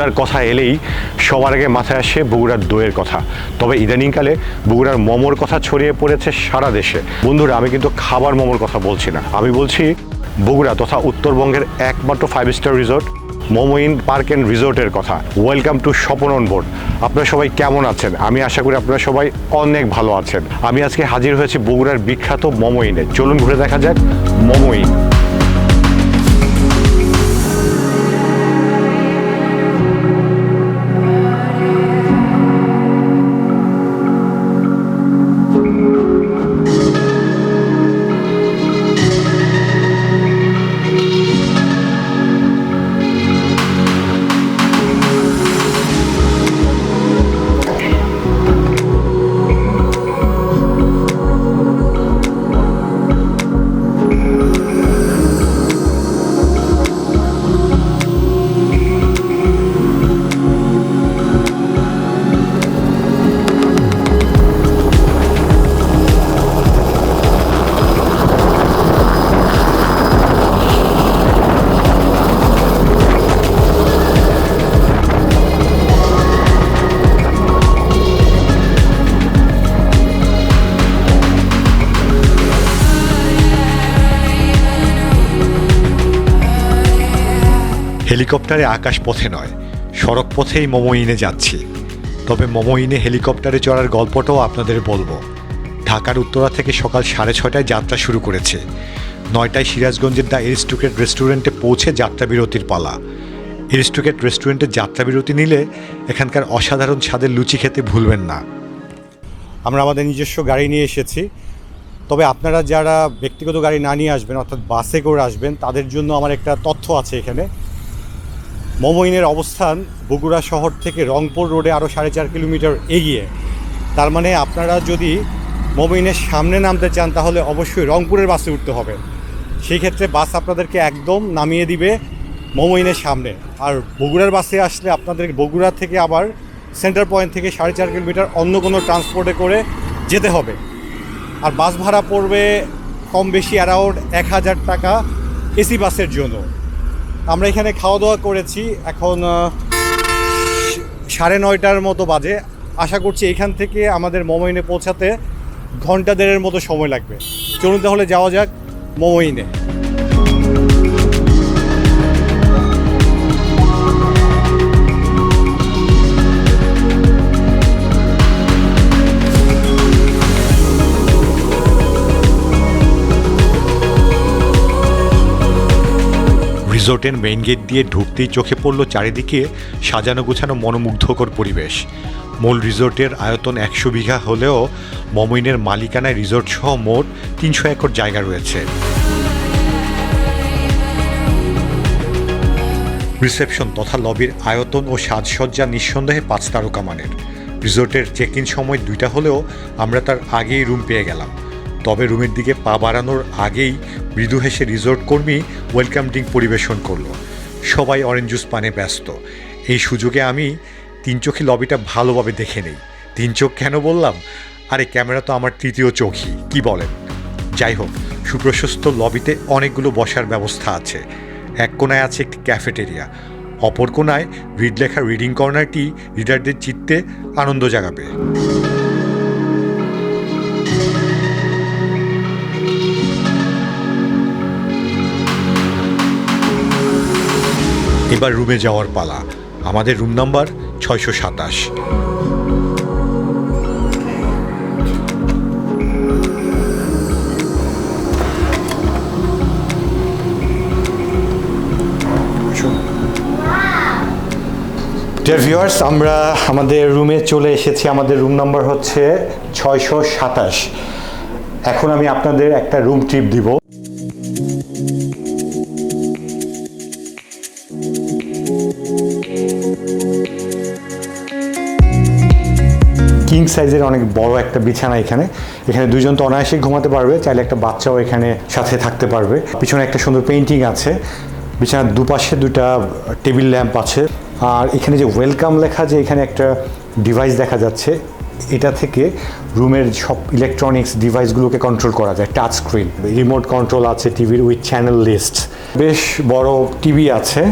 বগুড়ার কথা এলেই সবার আগে মাথায় আসে বগুড়ার দইয়ের কথা। তবে ইদানিংকালে বগুড়ার মোমোর কথা ছড়িয়ে পড়েছে সারা দেশে। বন্ধুরা, আমি কিন্তু খাবার মোমোর কথা বলছি না, আমি বলছি বগুড়া তথা উত্তরবঙ্গের একমাত্র 5 star resort momo in park and রিসোর্টের কথা। Welcome to Swapan on board. আপনারা সবাই কেমন আছেন? আমি আশা করি আপনারা সবাই অনেক ভালো আছেন। আমি আজকে হাজির হয়েছি বগুড়ার বিখ্যাত মোমো ইনে। চলুন ঘুরে দেখা যাক মোমো ইন। হেলিকপ্টারে আকাশ পথে নয়, সড়ক পথেই মোমো ইনে যাচ্ছি। তবে মোমো ইনে হেলিকপ্টারে চড়ার গল্পটাও আপনাদের বলবো। ঢাকার উত্তরা থেকে সকাল 6:30টায় যাত্রা শুরু করেছে। 9টায় সিরাজগঞ্জের দ্য এরিস্টোক্রেট রেস্টুরেন্টে পৌঁছে যাত্রা বিরতির পালা। এরিস্টোক্রেট রেস্টুরেন্টে যাত্রা বিরতি নিলে এখানকার অসাধারণ স্বাদের লুচি খেতে ভুলবেন না। আমরা আমাদের নিজস্ব গাড়ি নিয়ে এসেছি। তবে আপনারা যারা ব্যক্তিগত গাড়ি না নিয়ে আসবেন, অর্থাৎ বাসে করে আসবেন, তাদের জন্য আমার একটা তথ্য আছে। এখানে মোমো ইনের অবস্থান বগুড়া শহর থেকে রংপুর রোডে আরও 4.5 কিলোমিটার এগিয়ে। তার মানে আপনারা যদি মোমো ইনের সামনে নামতে চান তাহলে অবশ্যই রংপুরের বাসে উঠতে হবে। সেই ক্ষেত্রে বাস আপনাদেরকে একদম নামিয়ে দিবে মোমো ইনের সামনে। আর বগুড়ার বাসে আসলে আপনাদের বগুড়া থেকে আবার সেন্টার পয়েন্ট থেকে 4.5 কিলোমিটার অন্য কোনো ট্রান্সপোর্টে করে যেতে হবে। আর বাস ভাড়া পড়বে কম বেশি অ্যারাউন্ড 1000 টাকা এসি বাসের জন্য। আমরা এখানে খাওয়া দাওয়া করেছি, এখন 9:30টার মতো বাজে। আশা করছি এখান থেকে আমাদের মোমো ইনে পৌঁছাতে ঘন্টা দেড়ের মতো সময় লাগবে। চলুন তাহলে যাওয়া যাক মোমো ইনে। রিসোর্টের মেইন গেট দিয়ে ঢুকতেই চোখে পড়ল চারিদিকে সাজানো গোছানো মনোমুগ্ধকর পরিবেশ। মূল রিসোর্টের আয়তন 100 বিঘা হলেও মোমো ইনের মালিকানায় রিসোর্ট সহ মোট 300 একর জায়গা রয়েছে। রিসেপশন তথা লবির আয়তন ও সাজসজ্জা নিঃসন্দেহে 5 তারকা মানের। রিসোর্টের চেক ইন সময় 2টা হলেও আমরা তার আগেই রুম পেয়ে গেলাম। তবে রুমের দিকে পা বাড়ানোর আগেই মৃদু হেসে রিসোর্ট কর্মী ওয়েলকাম ড্রিঙ্ক পরিবেশন করলো। সবাই অরেঞ্জ জুস পানে ব্যস্ত। এই সুযোগে আমি 3 চোখে লবিটা ভালোভাবে দেখে নেই। 3 চোখ কেন বললাম? আরে ক্যামেরা তো আমার 3য় চোখই, কি বলেন? যাই হোক, সুপ্রশস্ত লবিতে অনেকগুলো বসার ব্যবস্থা আছে। এক কোনায় আছে একটি ক্যাফেটেরিয়া, অপর কোনায় রিড লেখা রিডিং কর্নারটি রিডারদের চিত্তে আনন্দ জাগাবে। এবার রুমে যাওয়ার পালা। আমাদের রুম নাম্বার 627। ডিয়ার ভিউয়ার্স, আমরা আমাদের রুমে চলে এসেছি। আমাদের রুম নাম্বার হচ্ছে 627। এখন আমি আপনাদের একটা রুম ট্রিপ দিব। কিং সাইজের অনেক বড় একটা বিছানা। এখানে 2জন তো অনায়াসে ঘুমাতে পারবে, চাইলে একটা বাচ্চাও এখানে সাথে থাকতে পারবে। পিছনে একটা সুন্দর পেইন্টিং আছে। বিছানার দুপাশে 2টা টেবিল ল্যাম্প আছে। আর এখানে যে ওয়েলকাম লেখা, যে এখানে একটা ডিভাইস দেখা যাচ্ছে, এটা থেকে রুমের সব ইলেকট্রনিক্স ডিভাইসগুলোকে কন্ট্রোল করা যায়। টাচ স্ক্রিন, রিমোট কন্ট্রোল আছে টিভির উইথ চ্যানেল লিস্ট। বেশ বড় টিভি আছে।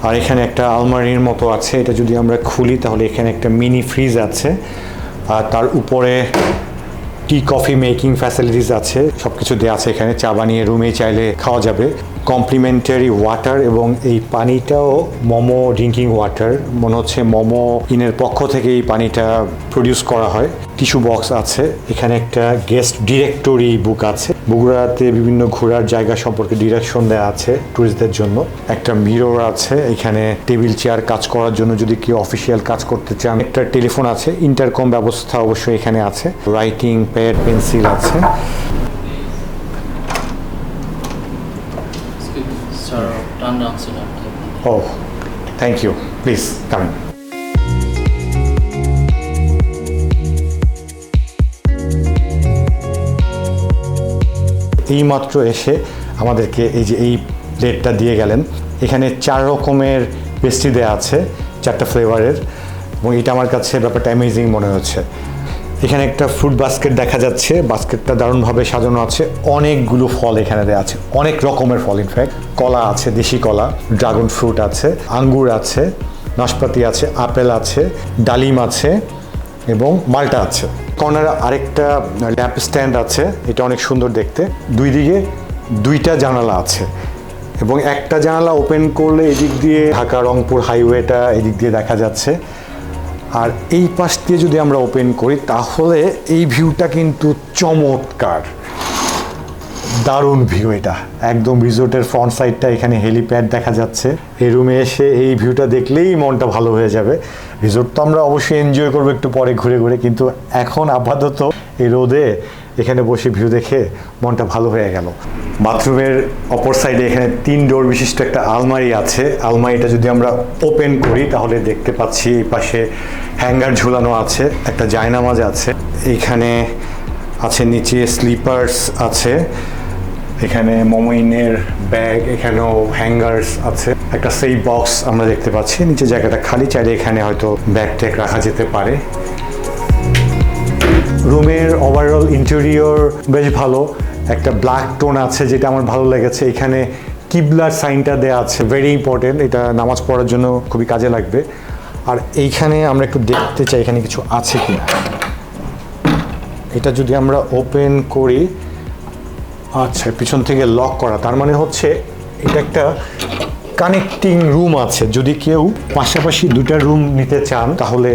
আর এখানে একটা আলমারির মতো আছে, এটা যদি আমরা খুলি তাহলে এখানে একটা মিনি ফ্রিজ আছে, আর তার উপরে টি কফি মেকিং ফ্যাসিলিটিস আছে, সব কিছু দেওয়া আছে এখানে। চা বানিয়ে রুমে চাইলে খাওয়া যাবে। কমপ্লিমেন্টারি ওয়াটার, এবং এই পানিটাও মোমো ড্রিঙ্কিং ওয়াটার, মনে হচ্ছে মোমো ইনের পক্ষ থেকে এই পানিটা প্রডিউস করা হয়। টিস্যু বক্স আছে, এখানে একটা গেস্ট ডিরেক্টরি বুক আছে, বগুড়াতে বিভিন্ন ঘোরার জায়গা সম্পর্কে ডিরেকশন দেওয়া আছে ট্যুরিস্টদের জন্য। একটা মিরর আছে, এখানে টেবিল চেয়ার কাজ করার জন্য যদি কেউ অফিসিয়াল কাজ করতে চান। একটা টেলিফোন আছে, ইন্টারকম ব্যবস্থা অবশ্যই এখানে আছে, রাইটিং প্যাড পেন্সিল আছে। Sir, turn down sir. Oh, thank you. Please come in. এইমাত্র এসে আমাদেরকে এই প্লেটটা দিয়ে গেলেন। এখানে 4 রকমের পেস্ট্রি দেওয়া আছে, 4টা ফ্লেভারের, এবং এটা আমার কাছে ব্যাপারটা অ্যামেজিং মনে হচ্ছে। এখানে একটা ফ্রুট বাস্কেট দেখা যাচ্ছে, বাস্কেটটা দারুণভাবে সাজানো আছে, অনেকগুলো ফল এখানে দেওয়া আছে, অনেক রকমের ফল। ইনফ্যাক্ট কলা আছে, দেশি কলা, ড্রাগন ফ্রুট আছে, আঙ্গুর আছে, নাশপাতি আছে, আপেল আছে, ডালিম আছে এবং মাল্টা আছে। কর্নারে আরেকটা ল্যাম্প স্ট্যান্ড আছে, এটা অনেক সুন্দর দেখতে। দুই দিকে 2টা জানালা আছে, এবং একটা জানালা ওপেন করলে এদিক দিয়ে ঢাকা রংপুর হাইওয়েটা এদিক দিয়ে দেখা যাচ্ছে। আর এই পাশ দিয়ে যদি আমরা ওপেন করি তাহলে এই ভিউটা কিন্তু চমৎকার, দারুণ ভিউ। এটা একদম রিসোর্টের ফ্রন্ট সাইডটা, এখানে হেলিপ্যাড দেখা যাচ্ছে। এই রুমে এসে এই ভিউটা দেখলেই মনটা ভালো হয়ে যাবে। রিসোর্ট তো আমরা অবশ্যই এনজয় করবো একটু পরে ঘুরে ঘুরে, কিন্তু এখন আপাতত এই রোদে এখানে বসে ভিউ দেখে মনটা ভালো হয়ে গেল। বাথরুমের অপর সাইডে এখানে 3 ডোর বিশিষ্ট একটা আলমারি আছে। আলমারিটা যদি আমরা ওপেন করি তাহলে দেখতে পাচ্ছি এই পাশে হ্যাঙ্গার ঝুলানো আছে, একটা জায়নামাজ আছে, এখানে আছে নিচে স্লিপার্স আছে, এখানে মোমোইনের ব্যাগ, এখানেও হ্যাঙ্গার্স আছে, একটা সেই বক্স আমরা দেখতে পাচ্ছি। নিচে জায়গাটা খালি, চাইলে এখানে হয়তো ব্যাগ ট্যাগ রাখা যেতে পারে। রুমের ওভারঅল ইন্টেরিয়র বেশ ভালো, একটা ব্ল্যাক টোন আছে যেটা আমার ভালো লেগেছে। এখানে কিবলার সাইনটা দেওয়া আছে, ভেরি ইম্পর্টেন্ট, এটা নামাজ পড়ার জন্য খুবই কাজে লাগবে। আর এইখানে আমরা একটু দেখতে চাই এখানে কিছু আছে কিনা। এটা যদি আমরা ওপেন করি, আচ্ছা পিছন থেকে লক করা, তার মানে হচ্ছে এটা একটা কানেক্টিং রুম আছে। যদি কেউ পাশাপাশি 2টা রুম নিতে চান তাহলে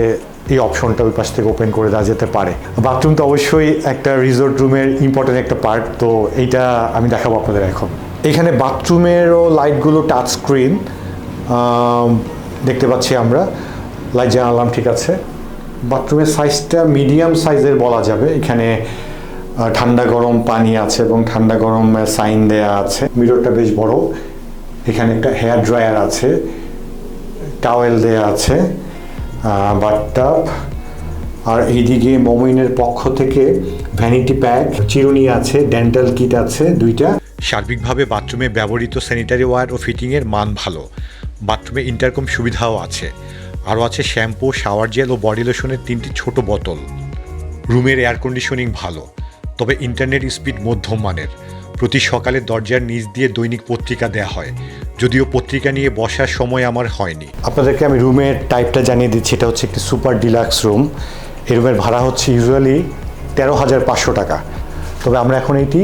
এই অপশনটা ওই পাশ থেকে ওপেন করে দেওয়া যেতে পারে। বাথরুম তো অবশ্যই একটা রিসোর্ট রুমের ইম্পর্টেন্ট একটা পার্ট, তো এইটা আমি দেখাবো আপনাদের এখন। এখানে বাথরুমেরও লাইটগুলো টাচ স্ক্রিন দেখতে পাচ্ছি আমরা, লাইট জ্বালালাম, ঠিক আছে। বাথরুমের সাইজটা মিডিয়াম সাইজের বলা যাবে। এখানে ঠান্ডা গরম পানি আছে এবং ঠান্ডা গরম সাইন দেয়া আছে। মিররটা বেশ বড়, এখানে একটা হেয়ার ড্রায়ার আছে, টাওয়েল দেয়া আছে, বাথটাব, আর এইদিকে মোমোইনের পক্ষ থেকে ভ্যানিটি প্যাক, চিরুনি আছে, ডেন্টাল কিট আছে 2টা। সার্বিকভাবে বাথরুমে ব্যবহৃত স্যানিটারি ওয়্যার ও ফিটিংয়ের মান ভালো। বাথরুমে ইন্টারকম সুবিধাও আছে, আরও আছে শ্যাম্পু, শাওয়ার জেল ও বডি লোশনের 3টি ছোট বোতল। রুমের এয়ার কন্ডিশনিং ভালো, তবে ইন্টারনেট স্পিড মধ্যম মানের। প্রতি সকালে দরজার নিচ দিয়ে দৈনিক পত্রিকা দেয়া হয়, যদিও পত্রিকা নিয়ে বসার সময় আমার হয়নি। আপনাদেরকে আমি রুমের টাইপটা জানিয়ে দিচ্ছি, এটা হচ্ছে একটি সুপার ডিলাক্স রুম। এই রুমের ভাড়া হচ্ছে ইউজুয়ালি 13,500 টাকা, তবে আমরা এখন এটি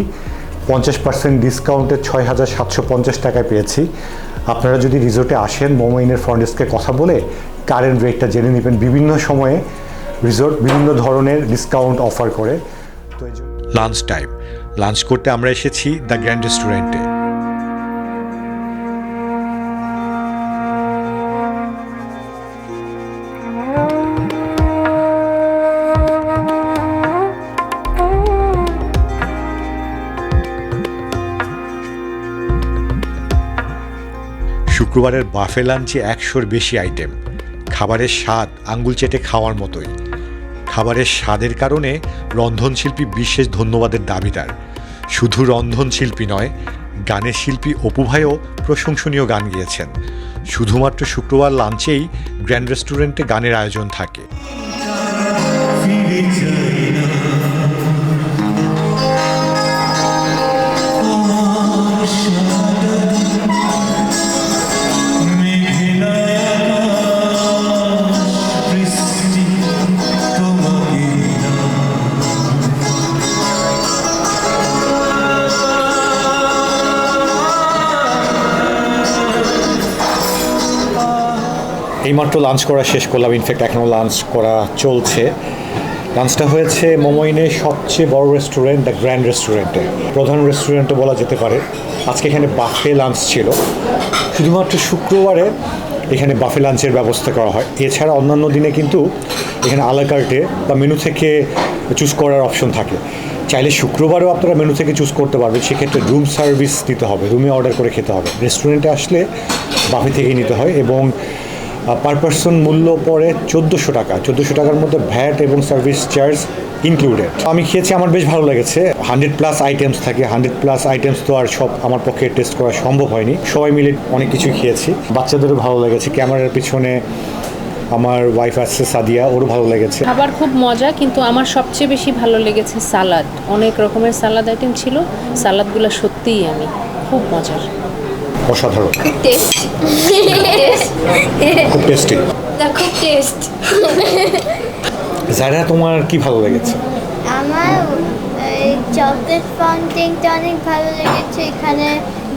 50% ডিসকাউন্টে 6,750 টাকায় পেয়েছি। আপনারা যদি রিসোর্টে আসেন, মোমোইনের ফ্রন্ট ডেস্কে কথা বলে কারেন্ট রেটটা জেনে নেবেন। বিভিন্ন সময়ে রিসোর্ট বিভিন্ন ধরনের ডিসকাউন্ট অফার করে। তো লাঞ্চ টাইম, লাঞ্চ করতে আমরা এসেছি দ্য গ্র্যান্ড রেস্টুরেন্টে। শুক্রবারের বাফে লাঞ্চে 100-র বেশি আইটেম। খাবারের স্বাদ আঙ্গুল চেটে খাওয়ার মতোই। খাবারের স্বাদের কারণে রন্ধনশিল্পী বিশেষ ধন্যবাদের দাবিদার। শুধু রন্ধনশিল্পী নয়, গানের শিল্পী অপু ভাইও প্রশংসনীয় গান গেয়েছেন। শুধুমাত্র শুক্রবার লাঞ্চেই গ্র্যান্ড রেস্টুরেন্টে গানের আয়োজন থাকে। এইমাত্র লাঞ্চ করা শেষ করলাম, ইনফ্যাক্ট এখনও লাঞ্চ করা চলছে। লাঞ্চটা হয়েছে মোমোইনের সবচেয়ে বড় রেস্টুরেন্ট, দ্য গ্র্যান্ড রেস্টুরেন্টে, প্রধান রেস্টুরেন্টও বলা যেতে পারে। আজকে এখানে বাফে লাঞ্চ ছিল, শুধুমাত্র শুক্রবারে এখানে বাফে লাঞ্চের ব্যবস্থা করা হয়। এছাড়া অন্যান্য দিনে কিন্তু এখানে আলাকার্টে বা মেনু থেকে চুজ করার অপশন থাকে। চাইলে শুক্রবারেও আপনারা মেনু থেকে চুজ করতে পারবেন, সেক্ষেত্রে রুম সার্ভিস দিতে হবে, রুমে অর্ডার করে খেতে হবে। রেস্টুরেন্টে আসলে বাফে থেকেই নিতে হয় এবং পার পারসন মূল্য পড়ে 1400 টাকা। 1400 টাকার মধ্যে ভ্যাট এবং সার্ভিস চার্জ ইনক্লুডেড। আমি খেয়েছি, আমার বেশ ভালো লেগেছে। 100+ আইটেমস থাকে, 100+ আইটেমস তো আর সব আমার পক্ষে টেস্ট করা সম্ভব হয়নি। সবাই মিলে অনেক কিছুই খেয়েছি, বাচ্চাদেরও ভালো লেগেছে। ক্যামেরার পিছনে আমার ওয়াইফ আছে সাদিয়া, ওরও ভালো লেগেছে। খাবার খুব মজা, কিন্তু আমার সবচেয়ে বেশি ভালো লেগেছে সালাদ। অনেক রকমের সালাদ আইটেম ছিল, সালাদগুলো সত্যিই আমি খুব মজার, অসাধারণ, খুব টেস্ট খুব টেস্টি। খুব টেস্ট। যারা তোমার কি ভালো লেগেছে? আমার চকলেট ফাউন্টেনটা অনেক ভালো লেগেছে। এখানে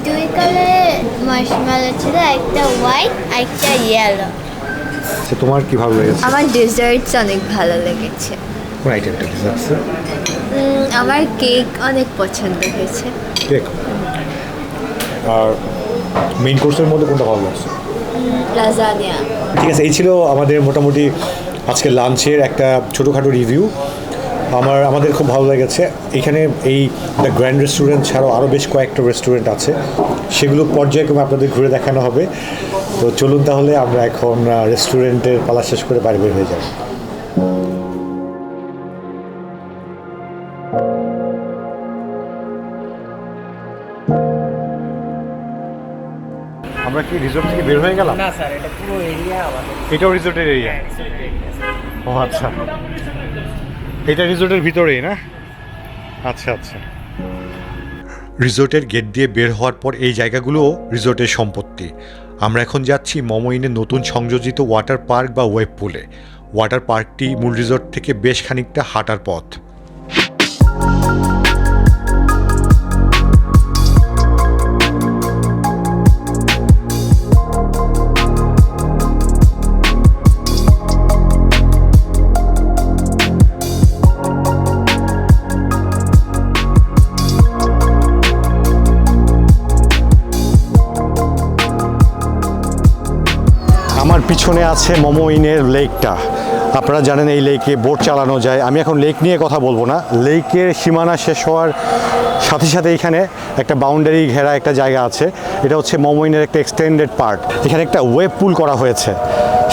2 কালারের মার্শমেলো ছিল, একটা হোয়াইট আর একটা ইয়েলো। তোমার কি ভালো লেগেছে? আমার ডেজার্টস অনেক ভালো লেগেছে। কোন আইটেমটা ডেজার্টস? আমার কেক অনেক পছন্দ হয়েছে। কেক। আর মেইন কোর্সের মধ্যে কোনটা ভালো লাগছে? লাজানিয়া। ঠিক আছে, এই ছিল আমাদের মোটামুটি আজকে লাঞ্চের একটা ছোটোখাটো রিভিউ। আমাদের খুব ভালো লেগেছে। এখানে এই দ্য গ্র্যান্ড রেস্টুরেন্ট ছাড়াও আরও বেশ কয়েকটা রেস্টুরেন্ট আছে, সেগুলো পর্যায়ক্রমে আপনাদের ঘুরে দেখানো হবে। তো চলুন তাহলে আমরা এখন রেস্টুরেন্টের পালা শেষ করে বাড়ি বের হয়ে যাব। আমরা কি রিসোর্ট থেকে বের হয়ে গেলাম? না স্যার, এটা পুরো এরিয়া আমাদের। এটাও রিসোর্টের এরিয়া? ও আচ্ছা, এটা রিসোর্টের ভিতরেই না? আচ্ছা আচ্ছা। রিসোর্টের গেট দিয়ে বের হওয়ার পর এই জায়গাগুলোও রিসোর্টের সম্পত্তি। আমরা এখন যাচ্ছি মোমোইনের নতুন সংযোজিত ওয়াটার পার্ক বা ওয়েব পুলে। ওয়াটার পার্কটি মূল রিসোর্ট থেকে বেশ খানিকটা হাঁটার পথ। আমার পিছনে আছে মোমোইনের লেকটা। আপনারা জানেন এই লেকে বোট চালানো যায়। আমি এখন লেক নিয়ে কথা বলবো না, লেকের সীমানা শেষ হওয়ার সাথে সাথে এখানে একটা বাউন্ডারি ঘেরা একটা জায়গা আছে। এটা হচ্ছে মোমোইনের একটা এক্সটেন্ডেড পার্ট। এখানে একটা ওয়েব পুল করা হয়েছে,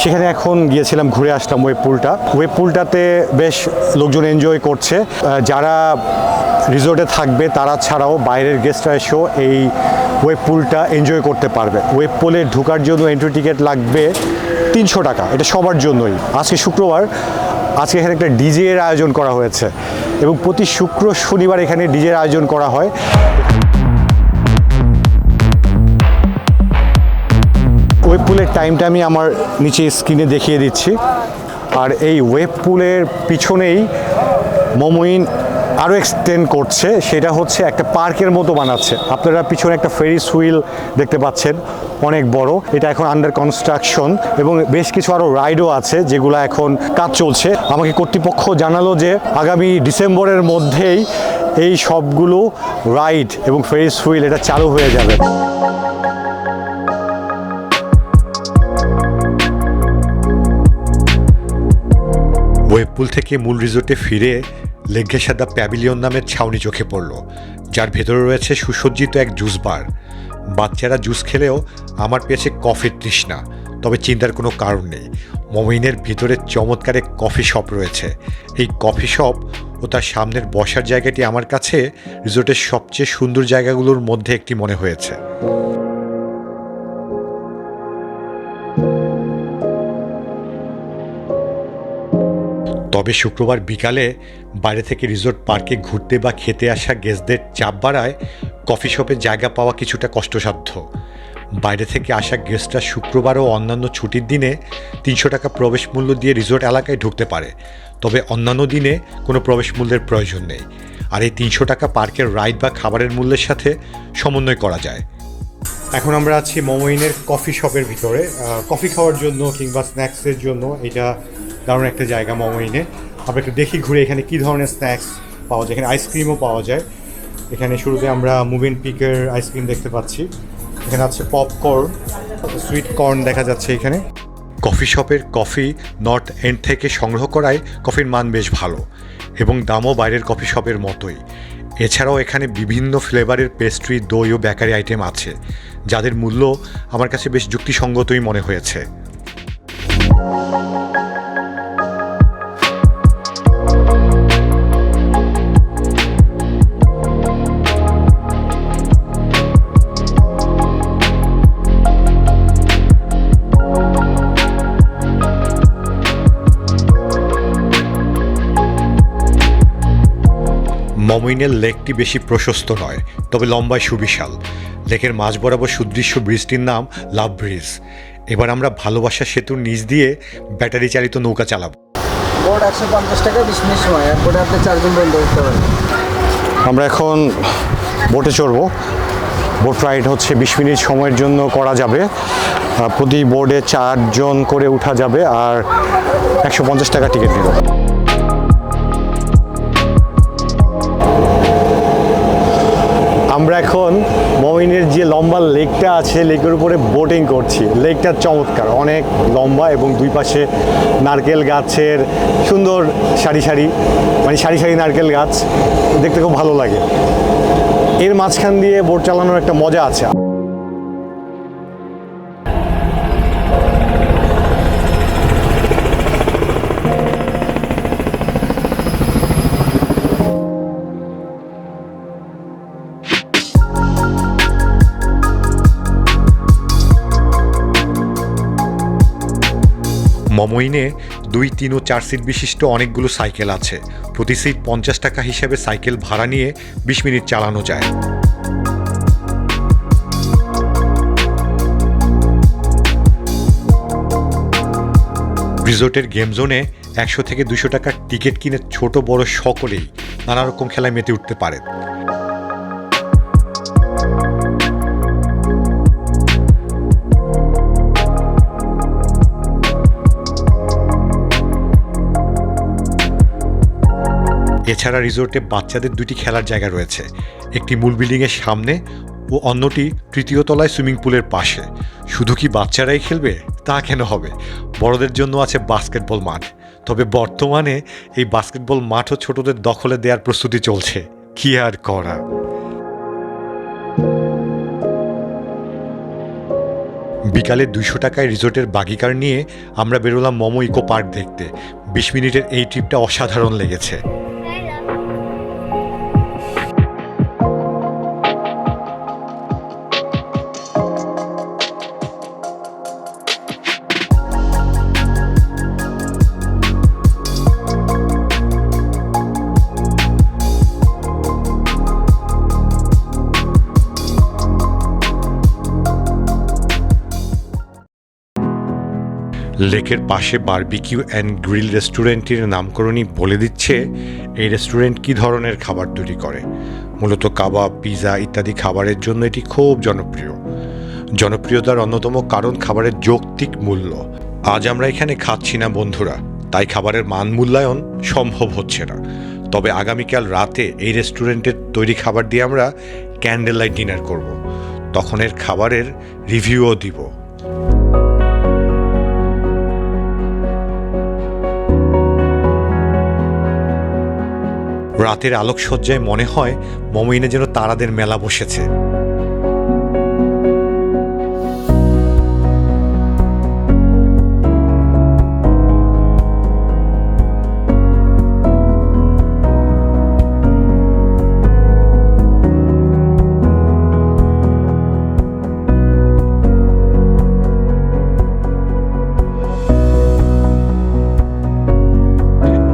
সেখানে এখন গিয়েছিলাম, ঘুরে আসলাম ওয়েব পুলটা। ওয়েব পুলটাতে বেশ লোকজন এনজয় করছে। যারা রিসোর্টে থাকবে তারা ছাড়াও বাইরের গেস্টরা এসেও এই ওয়েব পুলটা এনজয় করতে পারবে। ওয়েব পুলে ঢোকার জন্য এন্ট্রি টিকিট লাগবে 300 টাকা, এটা সবার জন্যই। আজকে শুক্রবার, আজকে এখানে একটা ডিজে এর আয়োজন করা হয়েছে এবং প্রতি শুক্র শনিবার এখানে ডিজের আয়োজন করা হয়। ওয়েব পুলের টাইমটা আমি আমার নিচে স্ক্রিনে দেখিয়ে দিচ্ছি। আর এই ওয়েব পুলের পিছনেই মোমোইন আরও এক্সটেন্ড করছে, সেটা হচ্ছে একটা পার্কের মতো বানাচ্ছে। আপনারা পিছনে একটা ফেরিস হুইল দেখতে পাচ্ছেন, অনেক বড়। এটা এখন আন্ডার কনস্ট্রাকশন এবং বেশ কিছু আরও রাইডও আছে যেগুলো এখন কাজ চলছে। আমাকে কর্তৃপক্ষ জানালো যে আগামী ডিসেম্বরের মধ্যেই এই সবগুলো রাইড এবং ফেরিস হুইল এটা চালু হয়ে যাবে। ওয়েব পুল থেকে মূল রিসোর্টে ফিরে লেগ্গেসাদা প্যাভিলিয়ন নামের ছাউনি চোখে পড়ল, যার ভেতরে রয়েছে সুসজ্জিত এক জুস বার। বাচ্চারা জুস খেলেও আমার পেয়েছে কফির তৃষ্ণা। তবে চিন্তার কোনো কারণ নেই, মোমোইনের ভিতরে চমৎকার এক কফি শপ রয়েছে। এই কফি শপ ও তার সামনের বসার জায়গাটি আমার কাছে রিসোর্টের সবচেয়ে সুন্দর জায়গাগুলোর মধ্যে একটি মনে হয়েছে। তবে শুক্রবার বিকালে বাইরে থেকে রিসোর্ট পার্কে ঘুরতে বা খেতে আসা গেস্টদের চাপ বাড়ায় কফি শপে জায়গা পাওয়া কিছুটা কষ্টসাধ্য। বাইরে থেকে আসা গেস্টরা শুক্রবার ও অন্যান্য ছুটির দিনে 300 টাকা প্রবেশ মূল্য দিয়ে রিসোর্ট এলাকায় ঢুকতে পারে। তবে অন্যান্য দিনে কোনো প্রবেশ মূল্যের প্রয়োজন নেই। আর এই 300 টাকা পার্কের রাইড বা খাবারের মূল্যের সাথে সমন্বয় করা যায়। এখন আমরা আছি মোমোইনের কফি শপের ভিতরে। কফি খাওয়ার জন্য কিংবা স্ন্যাক্সের জন্য এটা দারুণ একটা জায়গা মোমোইনে। আমরা একটু দেখি ঘুরে এখানে কী ধরনের স্ন্যাক্স পাওয়া যায়। এখানে আইসক্রিমও পাওয়া যায়। এখানে শুরুতে আমরা মুভিন পিকের আইসক্রিম দেখতে পাচ্ছি। এখানে আছে পপকর্ন, সুইট কর্ন দেখা যাচ্ছে এখানে। কফি শপের কফি নর্থ এন্ড থেকে সংগ্রহ করায় কফির মান বেশ ভালো এবং দামও বাইরের কফি শপের মতোই। এছাড়াও এখানে বিভিন্ন ফ্লেভারের পেস্ট্রি, দই ও বেকারি আইটেম আছে, যাদের মূল্য আমার কাছে বেশ যুক্তিসঙ্গতই মনে হয়েছে। মোমোইনের লেকটি বেশি প্রশস্ত নয়, তবে লম্বায় সুবিশাল। লেকের মাঝ বরাবর সুদৃশ্য ব্রিজটির নাম লাভ ব্রিজ। এবার আমরা ভালোবাসা সেতুর নিচ দিয়ে ব্যাটারি চালিত নৌকা চালাব। বোট 150 টাকা, 20 মিনিট সময়। আর বোটে আপনি 4 জন বন্ধু করতে পারেন। আমরা এখন বোটে চড়ব। বোট রাইড হচ্ছে 20 মিনিট সময়ের জন্য করা যাবে। প্রতি বোর্ডে 4 জন করে উঠা যাবে আর 150 টাকা টিকিট নিল। আমরা এখন মোমোইনের যে লম্বা লেকটা আছে, লেকের উপরে বোটিং করছি। লেকটা চমৎকার, অনেক লম্বা এবং দুই পাশে নারকেল গাছের সুন্দর সারি সারি, মানে সারি সারি নারকেল গাছ, দেখতে খুব ভালো লাগে। এর মাঝখান দিয়ে বোট চালানোর একটা মজা আছে। মোমোইনে 2, 3 ও 4 সিট বিশিষ্ট অনেকগুলো সাইকেল আছে। প্রতি সিট 50 টাকা হিসেবে সাইকেল ভাড়া নিয়ে 20 মিনিট চালানো যায়। রিসোর্টের গেম জোনে 100 থেকে 200 টাকার টিকিট কিনে ছোট বড় সকলেই নানা রকম খেলায় মেতে উঠতে পারে। এছাড়া রিসোর্টে বাচ্চাদের 2টি খেলার জায়গা রয়েছে, একটি মূল বিল্ডিংয়ের সামনে ও অন্যটি তৃতীয় তলায় সুইমিং পুলের পাশে। শুধু কি বাচ্চারাই খেলবে তা কেন হবে, বড়দের জন্য আছে বাস্কেটবল মাঠ। তবে বর্তমানে এই বাস্কেটবল মাঠও ছোটদের দখলে দেওয়ার প্রস্তুতি চলছে, কি আর করা। বিকালে 200 টাকায় রিসোর্টের বাগিকার নিয়ে আমরা বেরোলাম মোমো ইকো পার্ক দেখতে। 20 মিনিটের এই ট্রিপটা অসাধারণ লেগেছে। লেকের পাশে বারবিকিউ অ্যান্ড গ্রিল রেস্টুরেন্টের নামকরণই বলে দিচ্ছে এই রেস্টুরেন্ট কী ধরনের খাবার তৈরি করে। মূলত কাবাব, পিৎজা ইত্যাদি খাবারের জন্য এটি খুব জনপ্রিয়। জনপ্রিয়তার অন্যতম কারণ খাবারের যৌক্তিক মূল্য। আজ আমরা এখানে খাচ্ছি না বন্ধুরা, তাই খাবারের মান মূল্যায়ন সম্ভব হচ্ছে না। তবে আগামীকাল রাতে এই রেস্টুরেন্টের তৈরি খাবার দিয়ে আমরা ক্যান্ডেল লাইট ডিনার করব। তখন এর খাবারের রিভিউও দিব। রাতের আলোকসজ্জায় মনে হয় মোমোইনে যেন তারাদের মেলা বসেছে।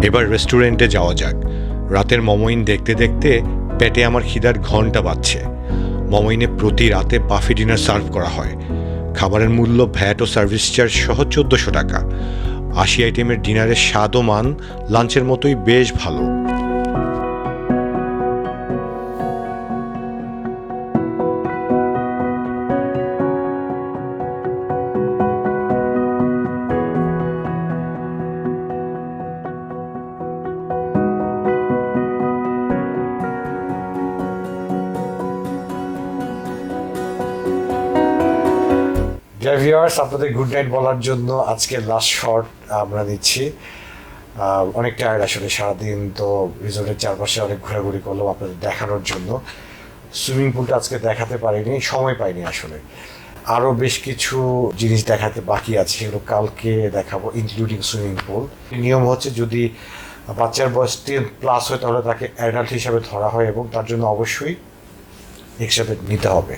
এবার রেস্টুরেন্টে যাওয়া যাক। রাতের মোমোইন দেখতে দেখতে পেটে আমার খিদার ঘন্টা বাজছে। মোমোইনে প্রতি রাতে বাফে ডিনার সার্ভ করা হয়। খাবারের মূল্য, ভ্যাট ও সার্ভিস চার্জ সহ 1400 টাকা। 80 আইটেমের ডিনারের স্বাদ ও মান লাঞ্চের মতোই বেশ ভালো। ভিউয়ার্স, আপনাদের গুড নাইট বলার জন্য আজকে লাস্ট শট আমরা নিচ্ছি। অনেক টায়ার্ড আসলে, সারাদিন তো রিসোর্টের চারপাশে অনেক ঘোরাঘুরি করলাম আপনাদের দেখানোর জন্য। সুইমিং পুলটা আজকে দেখাতে পারিনি, সময় পাইনি আসলে। আরও বেশ কিছু জিনিস দেখাতে বাকি আছে, সেগুলো কালকে দেখাবো, ইনক্লুডিং সুইমিং পুল। নিয়ম হচ্ছে যদি বাচ্চার বয়স 10+ হয় তাহলে তাকে অ্যাডাল্ট হিসাবে ধরা হয় এবং তার জন্য অবশ্যই এক্সট্রা বেড নিতে হবে।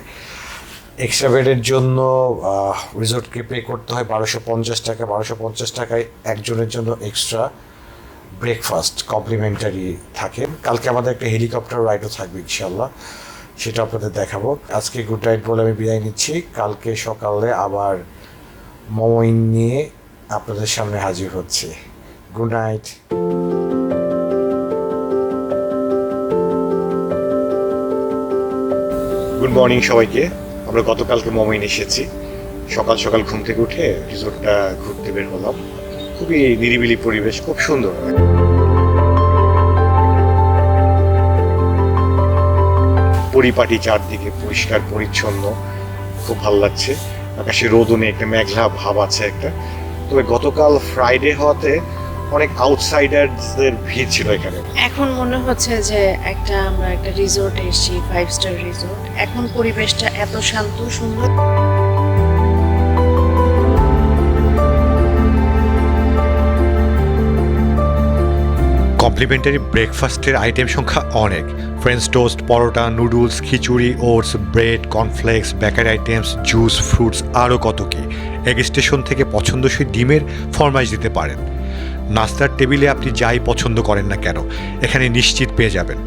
এক্সট্রা বেডের জন্য রিসোর্টকে পে করতে হয় 1250 টাকা। 1250 টাকায় একজনের জন্য এক্সট্রা ব্রেকফাস্ট কমপ্লিমেন্টারি থাকে। কালকে আমাদের একটা হেলিকপ্টার রাইডও থাকবে ইনশাল্লাহ, সেটা আপনাদের দেখাবো। আজকে গুড নাইট বলে আমি বিদায় নিচ্ছি। কালকে সকালে আবার মোমো নিয়ে আপনাদের সামনে হাজির হচ্ছে। Good night. গুড মর্নিং সবাইকে। আমরা গতকালকে মোমোইন এসেছি। সকাল সকাল ঘুম থেকে উঠে রিসোর্টটা ঘুরতে বের হলাম। খুবই নিরিবিলি পরিবেশ, খুব সুন্দর। পরিপাটি, চারদিকে পরিষ্কার পরিচ্ছন্ন, খুব ভালো লাগছে। আকাশে রোদও নেই, একটা মেঘলা ভাব আছে একটা। তবে গতকাল ফ্রাইডে হওয়াতে অনেক আউটসাইডারদের ভিড় ছিল এখানে। এখন মনে হচ্ছে যে আমরা একটা রিসোর্টে এসেছি, 5 স্টার রিসোর্ট। এখন পরিবেশটা এত শান্ত সুন্দর। কমপ্লিমেন্টারি ব্রেকফাস্টের আইটেম সংখ্যা অনেক। French toast, paratha, noodles, khichdi, oats, bread, cornflakes, bakery items, juice, fruits, আরও কত কি। এগ স্টেশন থেকে পছন্দসই ডিমের ফরমাইশ দিতে পারেন। নাস্তার টেবিলে আপনি যাই পছন্দ করেন না কেন, এখানে নিশ্চিত পেয়ে যাবেন।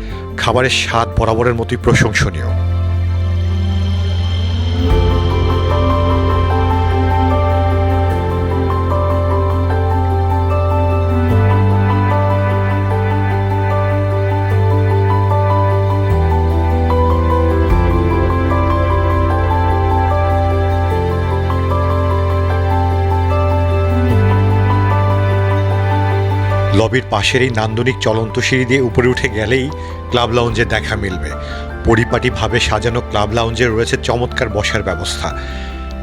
খাবারের স্বাদ বরাবরের মতোই প্রশংসনীয়। লবির পাশের এই নান্দনিক চলন্ত সিঁড়ি দিয়ে উপরে উঠে গেলেই ক্লাব লাউঞ্জে দেখা মিলবে। পরিপাটিভাবে সাজানো ক্লাব লাউঞ্জে রয়েছে চমৎকার বসার ব্যবস্থা।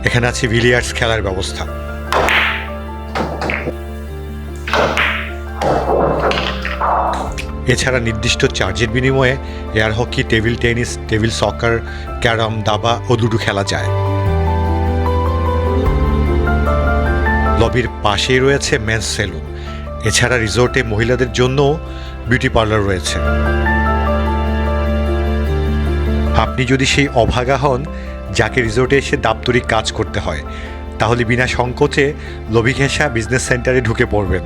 এখানে আছে বিলিয়ার্ডস খেলার ব্যবস্থা। এছাড়া নির্দিষ্ট চার্জের বিনিময়ে air hockey, table tennis, table soccer, carrom, দাবা ও লুডো খেলা যায়। লবির পাশেই রয়েছে মেন্স সেলুন। এছাড়া রিসোর্টে মহিলাদের জন্য বিউটি পার্লার রয়েছে। আপনি যদি সেই অভাগা হন যাকে রিসোর্টে এসে দাপ্তরিক কাজ করতে হয়, তাহলে বিনা সংকোচে লবি ঘেঁষা বিজনেস সেন্টারে ঢুকে পড়বেন।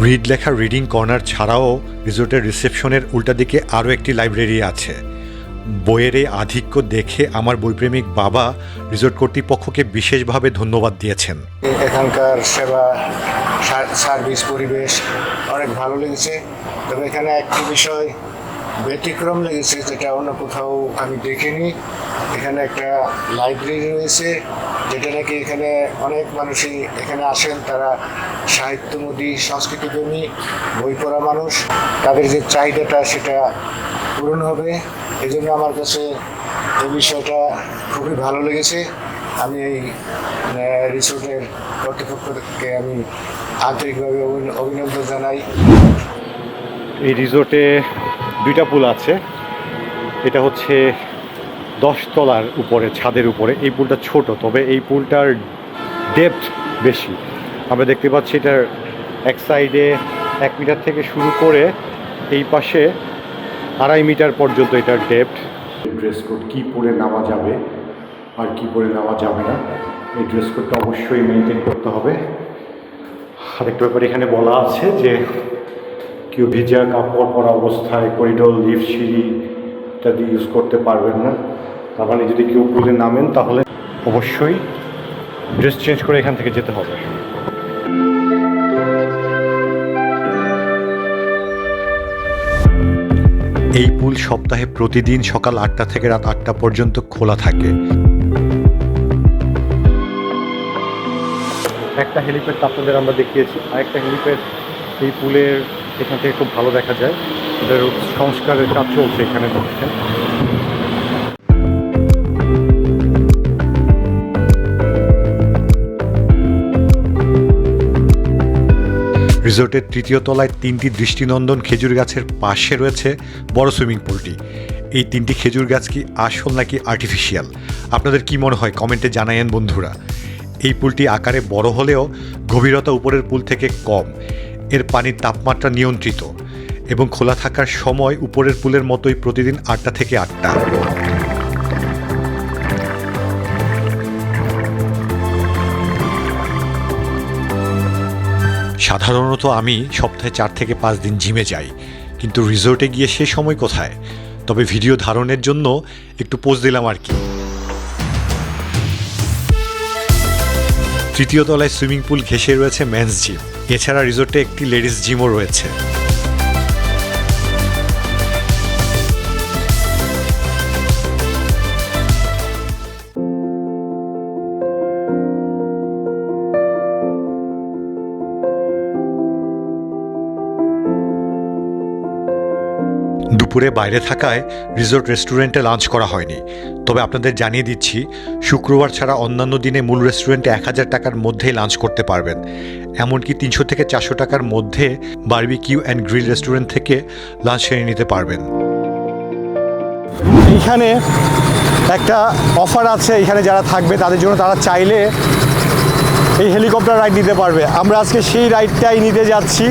রিড লেখা রিডিং কর্নার ছাড়াও রিসোর্টের রিসেপশনের উল্টা দিকে আরও একটি লাইব্রেরি আছে। বইয়ের এই আধিক্য দেখে আমার বইপ্রেমিক বাবা রিসোর্ট কর্তৃপক্ষকে বিশেষভাবে ধন্যবাদ দিয়েছেন। এখানকার সেবা, সার্ভিস, পরিবেশ অনেক ভালো লেগেছে। তবে এখানে একটি বিষয় ব্যতিক্রম লেগেছে, যেটা অন্য কোথাও আমি দেখিনি। এখানে একটা লাইব্রেরি রয়েছে, যেটা নাকি এখানে অনেক মানুষই এখানে আসেন, তারা সাহিত্যমোদী, সংস্কৃতিপ্রেমী, বই পড়া মানুষ। তাদের যে চাহিদাটা সেটা পূরণ হবে। এই জন্য আমার কাছে এই বিষয়টা খুবই ভালো লেগেছে। আমি এই রিসোর্টের কর্তৃপক্ষকে আমি আন্তরিকভাবে অভিনন্দন জানাই। এই রিসোর্টে 2টা পুল আছে। এটা হচ্ছে 10 তলার উপরে, ছাদের উপরে। এই পুলটা ছোট, তবে এই পুলটার ডেপথ বেশি। আমরা দেখতে পাচ্ছি এটার এক সাইডে 1 মিটার থেকে শুরু করে এই পাশে 2.5 মিটার পর্যন্ত এটার ডেপথ। ড্রেস কোড কী পরে নামা যাবে আর কী পরে নেওয়া যাবে না, এই ড্রেস কোডটা অবশ্যই মেনটেন করতে হবে। আরেকটা ব্যাপার এখানে বলা আছে যে কেউ ভিজা কাপড় পরা অবস্থায় করিডোর, লিফট, সিঁড়ি ইত্যাদি ইউজ করতে পারবেন না। তার মানে যদি কেউ পুলে নামেন তাহলে অবশ্যই ড্রেস চেঞ্জ করে এখান থেকে যেতে হবে। এই পুল সপ্তাহে প্রতিদিন সকাল 8টা থেকে রাত 8টা পর্যন্ত খোলা থাকে। একটা হেলিপ্যাড আপনাদের আমরা দেখিয়েছি, আরেকটা হেলিপ্যাড এই পুলের এখান থেকে খুব ভালো দেখা যায়। এটার সংস্কারের কাজ চলছে এখানে। দেখছেন রিসোর্টের তৃতীয় তলায় 3টি দৃষ্টিনন্দন খেজুর গাছের পাশে রয়েছে বড় সুইমিং পুলটি। এই 3টি খেজুর গাছ কি আসল নাকি আর্টিফিশিয়াল, আপনাদের কি মনে হয় কমেন্টে জানায়েন বন্ধুরা। এই পুলটি আকারে বড় হলেও গভীরতা উপরের পুল থেকে কম, এর পানির তাপমাত্রা নিয়ন্ত্রিত এবং খোলা থাকার সময় উপরের পুলের মতোই প্রতিদিন 8টা থেকে 8টা। সাধারণত আমি সপ্তাহে 4 থেকে 5 দিন জিমে যাই, কিন্তু রিসোর্টে গিয়ে সে সময় কোথায়। তবে ভিডিও ধারণের জন্য একটু পোজ দিলাম আর কি। তৃতীয় তলায় সুইমিং পুল ঘেঁষে রয়েছে মেন্স জিম, এছাড়া রিসোর্টে একটি লেডিস জিমও রয়েছে। দুপুরে বাইরে থাকায় রিসোর্ট রেস্টুরেন্টে লাঞ্চ করা হয়নি, তবে আপনাদের জানিয়ে দিচ্ছি শুক্রবার ছাড়া অন্যান্য দিনে মূল রেস্টুরেন্টে 1000 টাকার মধ্যেই লাঞ্চ করতে পারবেন। এমনকি 300 থেকে 400 টাকার মধ্যে বারবিকিউ অ্যান্ড গ্রিল রেস্টুরেন্ট থেকে লাঞ্চ সেরে নিতে পারবেন। এইখানে একটা অফার আছে, এখানে যারা থাকবে তাদের জন্য, তারা চাইলে এই হেলিকপ্টার রাইড নিতে পারবে। আমরা আজকে সেই রাইডটাই নিতে যাচ্ছি।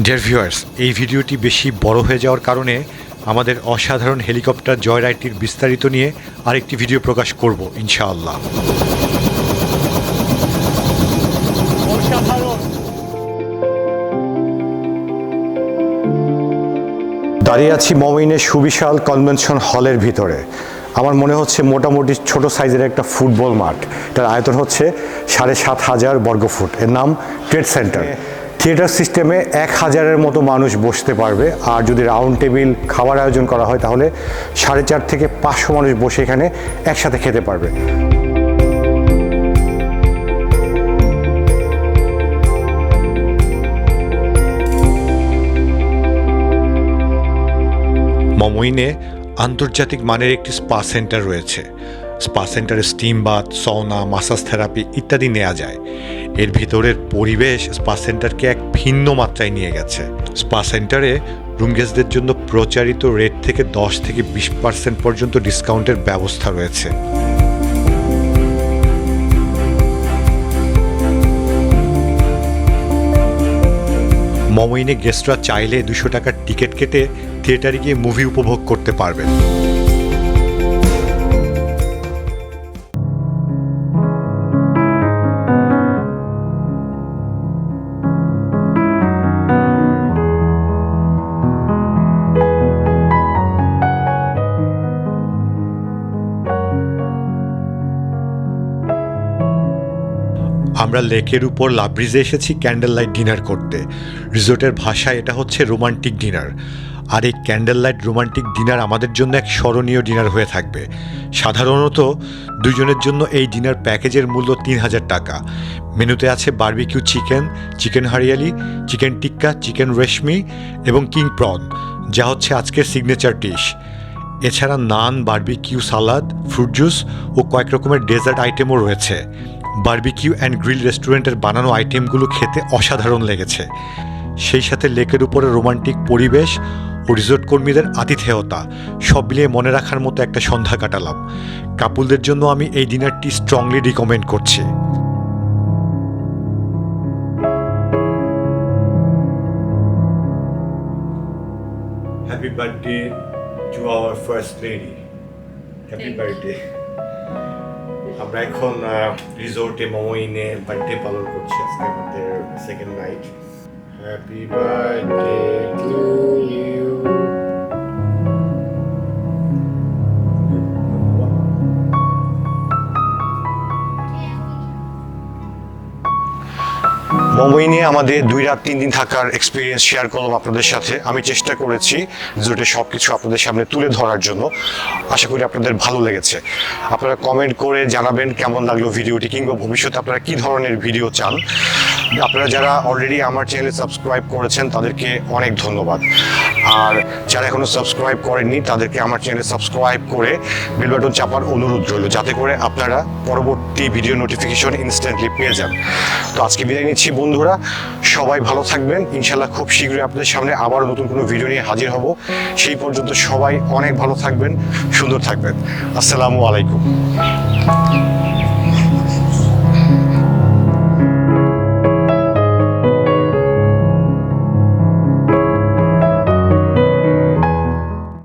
ডিয়ার ভিউয়ার্স, এই ভিডিওটি বেশি বড় হয়ে যাওয়ার কারণে আমাদের অসাধারণ হেলিকপ্টার জয় রাইডটির বিস্তারিত নিয়ে আরেকটি ভিডিও প্রকাশ করব ইনশাআল্লাহ। দাঁড়িয়ে আছি মোমিনের সুবিশাল কনভেনশন হলের ভিতরে। আমার মনে হচ্ছে মোটামুটি ছোট সাইজের একটা ফুটবল মাঠ। এটার আয়তন হচ্ছে 7500 বর্গফুট। এর নাম ট্রেড সেন্টার। থিয়েটার সিস্টেমে 1000-এর মতো মানুষ বসতে পারবে, আর যদি রাউন্ড টেবিল খাবার আয়োজন করা হয় তাহলে 450 থেকে 500 মানুষ বসে এখানে একসাথে খেতে পারবে। মোমোইনে আন্তর্জাতিক মানের একটি স্পা সেন্টার রয়েছে। স্পা সেন্টারে স্টিম বাথ, সৌনা, মাসাজ থেরাপি ইত্যাদি নেওয়া যায়। এর ভিতরের পরিবেশ স্পা সেন্টারকে এক ভিন্ন মাত্রায় নিয়ে গেছে। স্পা সেন্টারে রুম গেস্টদের জন্য প্রচারিত রেট থেকে 10 থেকে 20% পর্যন্ত ডিসকাউন্টের ব্যবস্থা রয়েছে। মোমোইনে গেস্টরা চাইলে 200 টাকার টিকিট কেটে থিয়েটারে গিয়ে মুভি উপভোগ করতে পারবেন। আমরা লেকের উপর লাভব্রিজে এসেছি ক্যান্ডেল লাইট ডিনার করতে। রিসোর্টের ভাষায় এটা হচ্ছে রোমান্টিক ডিনার। আর এই ক্যান্ডেল লাইট রোমান্টিক ডিনার আমাদের জন্য এক স্মরণীয় ডিনার হয়ে থাকবে। সাধারণত দুজনের জন্য এই ডিনার প্যাকেজের মূল্য 3000 টাকা। মেনুতে আছে barbecue chicken, chicken hariyali, chicken tikka, chicken reshmi এবং কিং প্রন, যা হচ্ছে আজকের সিগনেচার ডিশ। এছাড়া naan, barbecue salad, fruit juice ও কয়েক রকমের ডেজার্ট আইটেমও রয়েছে। বারবিকিউ অ্যান্ড গ্রিল রেস্টুরেন্টের বানানো আইটেমগুলো খেতে অসাধারণ লেগেছে। সেই সাথে লেকের উপরে রোমান্টিক পরিবেশ ও রিসোর্ট কর্মীদের আতিথেয়তা সব মিলিয়ে মনে রাখার মতো একটা সন্ধ্যা কাটালাম। কাপুলদের জন্য আমি এই ডিনারটি স্ট্রংলি রিকমেন্ড করছি। Happy birthday to our first lady. Happy birthday. আমরা এখন রিসোর্টে মোমোইনে বার্থডে পালন করছি। আজকে আমাদের second night. Happy birthday to you. Momo মোমোইনে আমাদের 2 রাত 3 দিন থাকার এক্সপিরিয়েন্স শেয়ার করলাম আপনাদের সাথে। আমি চেষ্টা করেছি রিসোর্টের সব কিছু আপনাদের সামনে তুলে ধরার জন্য। আশা করি আপনাদের ভালো লেগেছে। আপনারা কমেন্ট করে জানাবেন কেমন লাগলো ভিডিওটি, কিংবা ভবিষ্যতে আপনারা কী ধরনের ভিডিও চান। আপনারা যারা অলরেডি আমার চ্যানেলে সাবস্ক্রাইব করেছেন তাদেরকে অনেক ধন্যবাদ। আর যারা এখনও সাবস্ক্রাইব করেননি তাদেরকে আমার চ্যানেলে সাবস্ক্রাইব করে বেল বাটন চাপার অনুরোধ রইল, যাতে করে আপনারা পরবর্তী ভিডিও নোটিফিকেশন ইনস্ট্যান্টলি পেয়ে যান। তো আজকে বিদায় নিচ্ছি বন্ধুরা, সবাই ভালো থাকবেন। ইনশাল্লাহ খুব শীঘ্রই আপনাদের সামনে আবারও নতুন কোনো ভিডিও নিয়ে হাজির হব। সেই পর্যন্ত সবাই অনেক ভালো থাকবেন, সুন্দর থাকবেন। আসসালামু আলাইকুম।